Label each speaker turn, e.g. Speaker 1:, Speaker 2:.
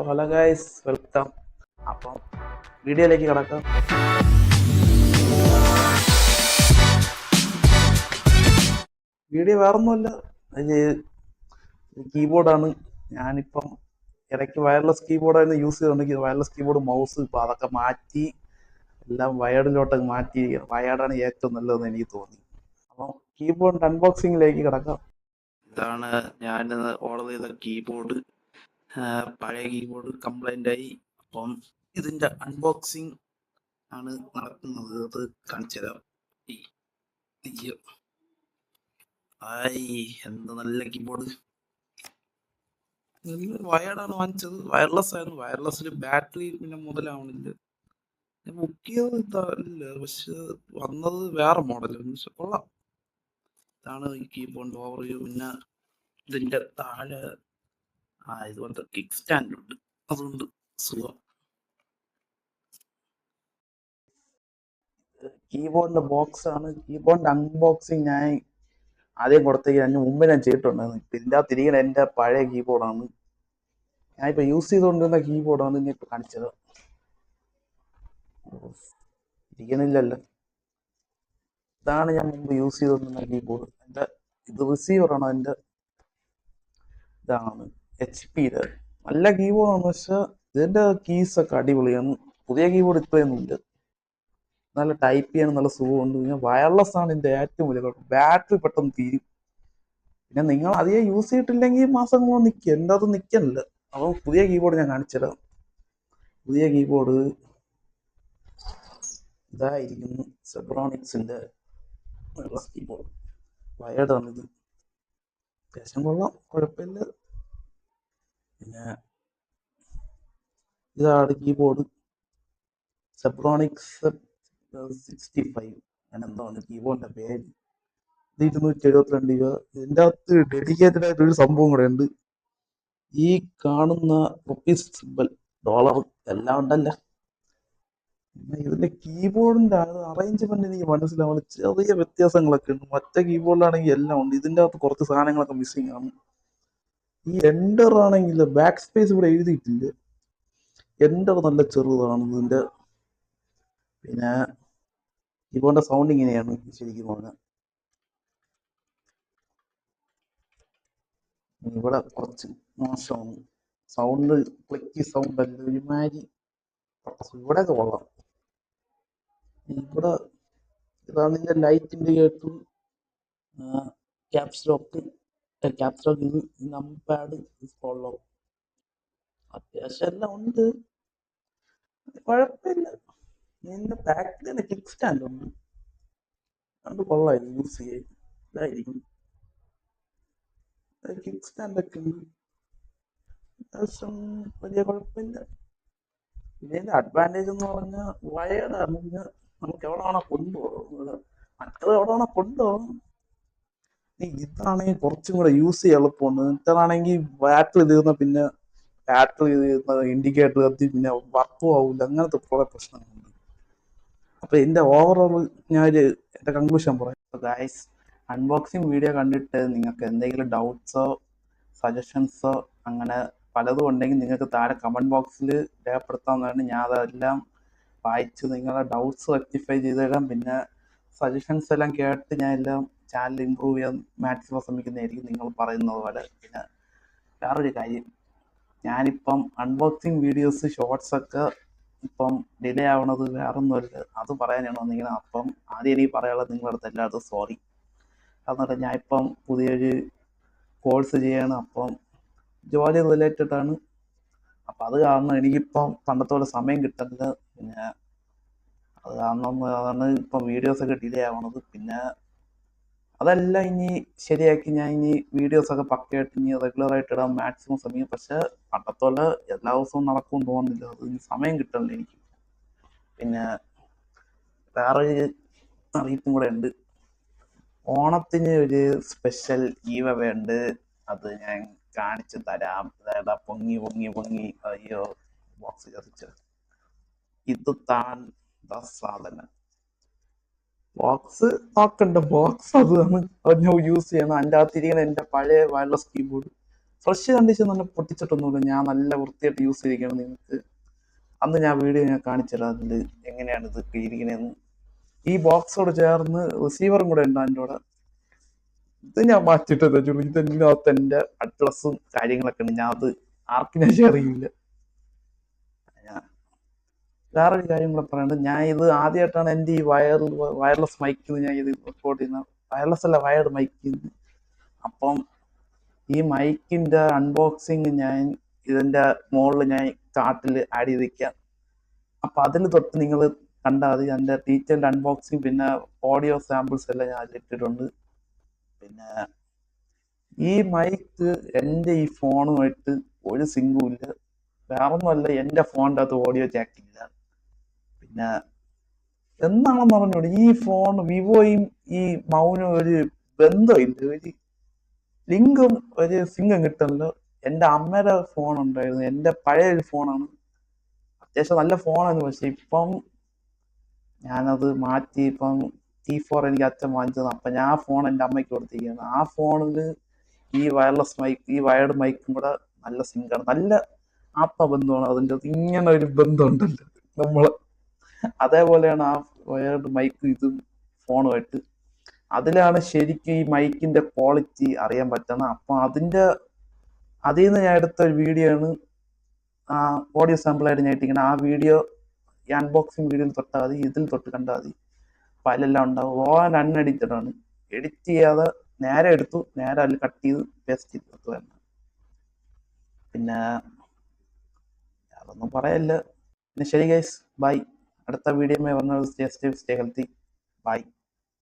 Speaker 1: Hello guys, welcome. അപ്പം വീഡിയോയിലേക്ക് കിടക്കാം. വീഡിയോ വേറൊന്നുമല്ല, അത് കീബോർഡാണ്. ഞാനിപ്പം ഇടയ്ക്ക് വയർലെസ് കീബോർഡായിരുന്നു യൂസ് ചെയ്തുകൊണ്ടിരിക്കുന്നത്. വയർലെസ് കീബോർഡ്, മൗസ്, ഇപ്പം അതൊക്കെ മാറ്റി എല്ലാം വയർഡിലോട്ടൊക്കെ മാറ്റി. വയർഡാണ് ഏറ്റവും നല്ലതെന്ന് എനിക്ക് തോന്നി. അപ്പം കീബോർഡിൻ്റെ അൺബോക്സിങ്ങിലേക്ക് കിടക്കാം.
Speaker 2: ഇതാണ് ഞാൻ ഓർഡർ ചെയ്ത കീബോർഡ്. പഴയ കീബോർഡ് കംപ്ലൈൻ്റ് ആയി. അപ്പം ഇതിൻ്റെ അൺബോക്സിങ് ആണ് നടക്കുന്നത്. അത് കാണിച്ചു തരാം. അയ്യോ, എന്ത് നല്ല കീബോർഡ്! വയർഡാണ് വാങ്ങിച്ചത്, വയർലെസ് ആയിരുന്നു. വയർലെസ്സിൽ ബാറ്ററി പിന്നെ മുതലാവണില്ല. ഞാൻ ബുക്ക് ചെയ്തത് ഇതല്ല, പക്ഷെ വന്നത് വേറെ മോഡൽ. പക്ഷെ കൊള്ളാം. ഇതാണ് ഈ കീബോർഡിൻ്റെ ഓവർവ്യൂ. പിന്നെ ഇതിൻ്റെ താഴെ ഇതുപോലത്തെ കിക്ക് സ്റ്റാൻഡ് ഉണ്ട്, അതുകൊണ്ട് സുഖം.
Speaker 1: കീബോർഡിന്റെ ബോക്സ് ആണ്. കീബോർഡിന്റെ അൺബോക്സിങ് ഞാൻ ആദ്യം കൊടുത്തേക്ക് അതിന് മുമ്പ് ഞാൻ ചെയ്തിട്ടുണ്ടായിരുന്നു. ഇപ്പം ഇതിൻ്റെ തിരികെ എൻ്റെ പഴയ കീബോർഡാണ്. ഞാനിപ്പോൾ യൂസ് ചെയ്തുകൊണ്ടിരുന്ന കീബോർഡാണ് ഇനി ഇപ്പോൾ കാണിച്ചത്. ഇരിക്കണില്ലല്ലോ. ഇതാണ് ഞാൻ മുമ്പ് യൂസ് ചെയ്തുകൊണ്ടിരുന്ന കീബോർഡ്. എൻ്റെ ഇത് റിസീവറാണ്. എൻ്റെ ഇതാണ് HP-യുടെ നല്ല കീബോർഡാണ്. പക്ഷെ ഇതിൻ്റെ കീസൊക്കെ അടിപൊളിയാണ്. പുതിയ കീബോർഡ് ഇത്രയൊന്നുമില്ല. നല്ല ടൈപ്പ് ചെയ്യാൻ നല്ല സുഖമുണ്ട്. പിന്നെ വയർലെസ് ആണ് ഇതിൻ്റെ ഏറ്റവും വലിയ കുഴപ്പം. ബാറ്ററി പെട്ടെന്ന് തീരും. പിന്നെ നിങ്ങൾ അധികം യൂസ് ചെയ്തിട്ടില്ലെങ്കിൽ മാസങ്ങളോ നിൽക്കുക. എൻ്റെ അത് നിൽക്കണില്ല. അപ്പോൾ പുതിയ കീബോർഡ് ഞാൻ കാണിച്ചുതരാം. പുതിയ കീബോർഡ് ഇതായിരിക്കുന്നു. സെബ്രോണിക്സിൻ്റെ കീബോർഡ്. വയർഡാണിത്. അത്യാവശ്യം കൊള്ളാം, കുഴപ്പമില്ല. പിന്നെ ഇതാണ് കീബോർഡ്. സെബ്രോണിക്സ് 65 അങ്ങനെ എന്താണ് കീബോർഡിൻ്റെ പേര്. ഇത് 272 രൂപ. ഇതിൻ്റെ അകത്ത് ഡെഡിക്കേറ്റഡ് ആയിട്ടൊരു സംഭവം കൂടെ ഉണ്ട്. ഈ കാണുന്ന റുപ്പീസ് സിമ്പൽ, ഡോളർ എല്ലാം ഉണ്ടല്ലോ. പിന്നെ ഇതിന്റെ കീബോർഡിന്റെ അറേഞ്ച്മെന്റ് എനിക്ക് മനസ്സിലാവുന്ന ചെറിയ വ്യത്യാസങ്ങളൊക്കെ ഉണ്ട്. മറ്റേ കീബോർഡിലാണെങ്കിൽ എല്ലാം ഉണ്ട്. ഇതിൻ്റെ അകത്ത് കുറച്ച് സാധനങ്ങളൊക്കെ മിസ്സിങ് ആണ്. ഈ എൻ്റർ ആണെങ്കിൽ ബാക്ക് സ്പേസ് ഇവിടെ എഴുതിയിട്ടില്ല. എൻ്റർ നല്ല ചെറുതാണ് ഇതിൻ്റെ. പിന്നെ കീബോർഡിന്റെ സൗണ്ട് ഇങ്ങനെയാണ് ശരിക്കും പറഞ്ഞാൽ. ഇവിടെ കുറച്ച് മോശമാണ് സൗണ്ട്. ക്ലിക്കി സൗണ്ട് അല്ല, ഒരുമാതിരി. ഇവിടെയൊക്കെ കൊള്ളാം. ഇവിടെ ഇതാണ് ഇതിന്റെ ലൈറ്റ് ഇൻഡിക്കേറ്റർ, ക്യാപ്സ് ലോക്ക്, ഇത് നമ്പർ പാഡ്, ഫോളോ. അത്യാവശ്യം എല്ലാം ഉണ്ട്, കുഴപ്പമില്ല. ഇതിന്റെ ബാക്കിൽ തന്നെ കിക്ക് സ്റ്റാൻഡ് ഉണ്ട്, അത് കൊള്ളായിരുന്നു യൂസ് ചെയ്യാൻ. ഇതായിരിക്കും കിക്ക് സ്റ്റാൻഡ് ഒക്കെ ഉണ്ട്. അത്യാവശ്യം വലിയ കുഴപ്പമില്ല. ഇതിന്റെ അഡ്വാൻറ്റേജ് എന്ന് പറഞ്ഞാൽ വയർഡാണ്. പിന്നെ നമുക്ക് എവിടെ വേണോ കൊണ്ടുപോകാം. മറ്റത് എവിടെ വേണോ കൊണ്ടുപോകാം. ഇതാണെങ്കിൽ കുറച്ചും കൂടെ യൂസ് ചെയ്യാൻ എളുപ്പമുണ്ട്. മറ്റേതാണെങ്കിൽ ബാറ്ററി തീർന്ന പിന്നെ ബാറ്ററി തീർന്ന ഇൻഡിക്കേറ്റർ കത്തി പിന്നെ വർക്കും ആവില്ല. അങ്ങനത്തെ കുറെ പ്രശ്നങ്ങളുണ്ട്. അപ്പൊ ഇതിന്റെ ഓവറോൾ ഞാനൊരു എന്റെ കൺക്ലൂഷൻ പറയാം. ഗൈസ്, അൺബോക്സിങ് വീഡിയോ കണ്ടിട്ട് നിങ്ങൾക്ക് എന്തെങ്കിലും ഡൗട്ട്സോ സജഷൻസോ അങ്ങനെ പലതും ഉണ്ടെങ്കിൽ നിങ്ങൾക്ക് താഴെ കമന്റ് ബോക്സിൽ രേഖപ്പെടുത്താവുന്നതാണ്. ഞാൻ അതെല്ലാം വായിച്ച് നിങ്ങളുടെ ഡൗട്ട്സ് റെക്ടിഫൈ ചെയ്ത് തരാം. പിന്നെ സജഷൻസ് എല്ലാം കേട്ട് ഞാൻ എല്ലാം ചാനൽ ഇമ്പ്രൂവ് ചെയ്യാൻ മാക്സിമം ശ്രമിക്കുന്നതായിരിക്കും നിങ്ങൾ പറയുന്നത് പോലെ. പിന്നെ വേറൊരു കാര്യം, ഞാനിപ്പം അൺബോക്സിങ് വീഡിയോസ് ഷോർട്സ് ഒക്കെ ഇപ്പം ഡിലേ ആവണത് വേറൊന്നുമല്ല, അത് പറയാനാണ് വന്നിങ്ങനെ. അപ്പം ആദ്യം എനിക്ക് പറയാനുള്ളത് നിങ്ങളുടെ അടുത്ത് എല്ലായിടത്തും സോറി. കാരണം ഞാൻ ഇപ്പം പുതിയൊരു കോഴ്സ് ചെയ്യാണ്. അപ്പം ജോലി റിലേറ്റഡ് ആണ്. അപ്പം അത് കാരണം എനിക്കിപ്പം പണ്ടത്തെ പോലെ സമയം കിട്ടുന്നില്ല. പിന്നെ അത് കാരണം ഇപ്പം വീഡിയോസൊക്കെ ഡിലേ ആവണത്. പിന്നെ അതെല്ലാം ഇനി ശരിയാക്കി ഞാൻ ഇനി വീഡിയോസൊക്കെ പക്കയായിട്ട് ഇനി റെഗുലറായിട്ട് ഇടാൻ മാക്സിമം ശ്രമിക്കും. പക്ഷെ പണ്ടത്തെ പോലെ എല്ലാ ദിവസവും നടക്കുമെന്ന് തോന്നുന്നില്ല, അത് ഇനി സമയം കിട്ടണില്ല എനിക്ക്. പിന്നെ വേറൊരു അറിയിപ്പും കൂടെ ഉണ്ട്. ഓണത്തിന് ഒരു സ്പെഷ്യൽ ഗീവ് അവേ ഉണ്ട്, അത് ഞാൻ കാണിച്ചു തരാം. അതായത് പൊങ്ങി പൊങ്ങി പൊങ്ങി അയ്യോ ബോക്സ് ചതിച്ച ഇത് താൻ സാധനം. ബോക്സ് നോക്കണ്ട, ബോക്സ് അതാണ്. അത് ഞാൻ യൂസ് ചെയ്യണം. അതിൻ്റെ അകത്തിരിക്കണം എൻ്റെ പഴയ വയർലെസ് കീബോർഡ്. ഫ്രഷ് കണ്ടീഷൻ തന്നെ പൊട്ടിച്ചിട്ടൊന്നുമില്ല. ഞാൻ നല്ല വൃത്തിയായിട്ട് യൂസ് ചെയ്തിരിക്കുകയാണ്. നിങ്ങൾക്ക് അന്ന് ഞാൻ വീഡിയോ ഞാൻ കാണിച്ചുതരാം അതിൽ എങ്ങനെയാണ് ഇത് ഇരിക്കണേന്ന്. ഈ ബോക്സോട് ചേർന്ന് റിസീവറും കൂടെ ഉണ്ട് അതിൻ്റെ കൂടെ. ഇത് ഞാൻ മാറ്റിയിട്ട് വെച്ചുള്ളൂ. ഇതിനകത്ത് എൻ്റെ അഡ്രസ്സും കാര്യങ്ങളൊക്കെ ഉണ്ട്. ഞാൻ അത് ആർക്കും ഞാൻ ഷെയർ ചെയ്യില്ല. വേറൊരു കാര്യം കൂടെ പറയുന്നത്, ഞാൻ ഇത് ആദ്യമായിട്ടാണ് എൻ്റെ ഈ വയർലെസ് മൈക്കിൽ ഞാൻ ഇത് റെക്കോർഡ് ചെയ്യുന്നത്. വയർലെസ് അല്ല, വയർഡ് മൈക്കിൽ. അപ്പം ഈ മൈക്കിൻ്റെ അൺബോക്സിങ് ഞാൻ ഇതിൻ്റെ മുകളിൽ ഞാൻ ചാർട്ടിൽ ആഡ് ചെയ്തിരിക്കാം. അപ്പം അതിൽ തൊട്ട് നിങ്ങൾ കണ്ടാൽ മതി. എൻ്റെ ഡീറ്റെയിൽഡ് അൺബോക്സിങ് പിന്നെ ഓഡിയോ സാമ്പിൾസ് എല്ലാം ഞാൻ അതിലിട്ടിട്ടുണ്ട്. പിന്നെ ഈ മൈക്ക് എൻ്റെ ഈ ഫോണുമായിട്ട് ഒരു സിങ്കും ഇല്ല. വേറൊന്നുമല്ല, എൻ്റെ ഫോണിൻ്റെ അകത്ത് ഓഡിയോ ജാക്കില്ല. പിന്നെ എന്താണെന്ന് പറഞ്ഞോളൂ, ഈ ഫോൺ വിവോയും ഈ മൗനും ഒരു ബന്ധമില്ല, ഒരു ലിങ്കും ഒരു സിങ്കും കിട്ടുമല്ലോ. എൻ്റെ അമ്മയുടെ ഫോൺ ഉണ്ടായിരുന്നു, എൻ്റെ പഴയ ഒരു ഫോണാണ്, അത്യാവശ്യം നല്ല ഫോണാണ്. പക്ഷെ ഇപ്പം ഞാനത് മാറ്റി. ഇപ്പം T4 എനിക്ക് അച്ഛൻ വാങ്ങിച്ചത്. അപ്പം ഞാൻ ഫോൺ എൻ്റെ അമ്മയ്ക്ക് കൊടുത്തിരിക്കുകയാണ്. ആ ഫോണിൽ ഈ വയർലെസ് മൈക്ക്, ഈ വയർഡ് മൈക്കും കൂടെ നല്ല സിങ്കാണ്, നല്ല ആത്മബന്ധമാണ് അതിൻ്റെ. ഇങ്ങനെ ഒരു ബന്ധമുണ്ടല്ലോ നമ്മൾ, അതേപോലെയാണ് ആ വയർഡ് മൈക്ക് ഇതും ഫോണുമായിട്ട്. അതിലാണ് ശരിക്കും ഈ മൈക്കിന്റെ ക്വാളിറ്റി അറിയാൻ പറ്റുന്നത്. അപ്പം അതിൽ നിന്ന് ഞാൻ എടുത്ത ഒരു വീഡിയോ ആണ് ഓഡിയോ സാമ്പിളായിട്ട് ഞാൻ ഇട്ടിരിക്കുന്നത്. ആ വീഡിയോ ഈ അൺബോക്സിങ് വീഡിയോയിൽ തൊട്ടാൽ മതി, ഇതിൽ തൊട്ട് കണ്ടാൽ മതി. അപ്പം അതിലെല്ലാം ഉണ്ടാവും. അൺഎഡിറ്റഡ് ആണ്, എഡിറ്റ് ചെയ്യാതെ നേരെ എടുത്തു, നേരെ അതിൽ കട്ട് ചെയ്ത് പേസ്റ്റ് ചെയ്ത് തന്നെ. പിന്നെ അതൊന്നും പറയല്ല. പിന്നെ ശരി ഗൈസ്, ബൈ. അടുത്ത വീഡിയോ പറഞ്ഞത് stay safe, stay healthy. By.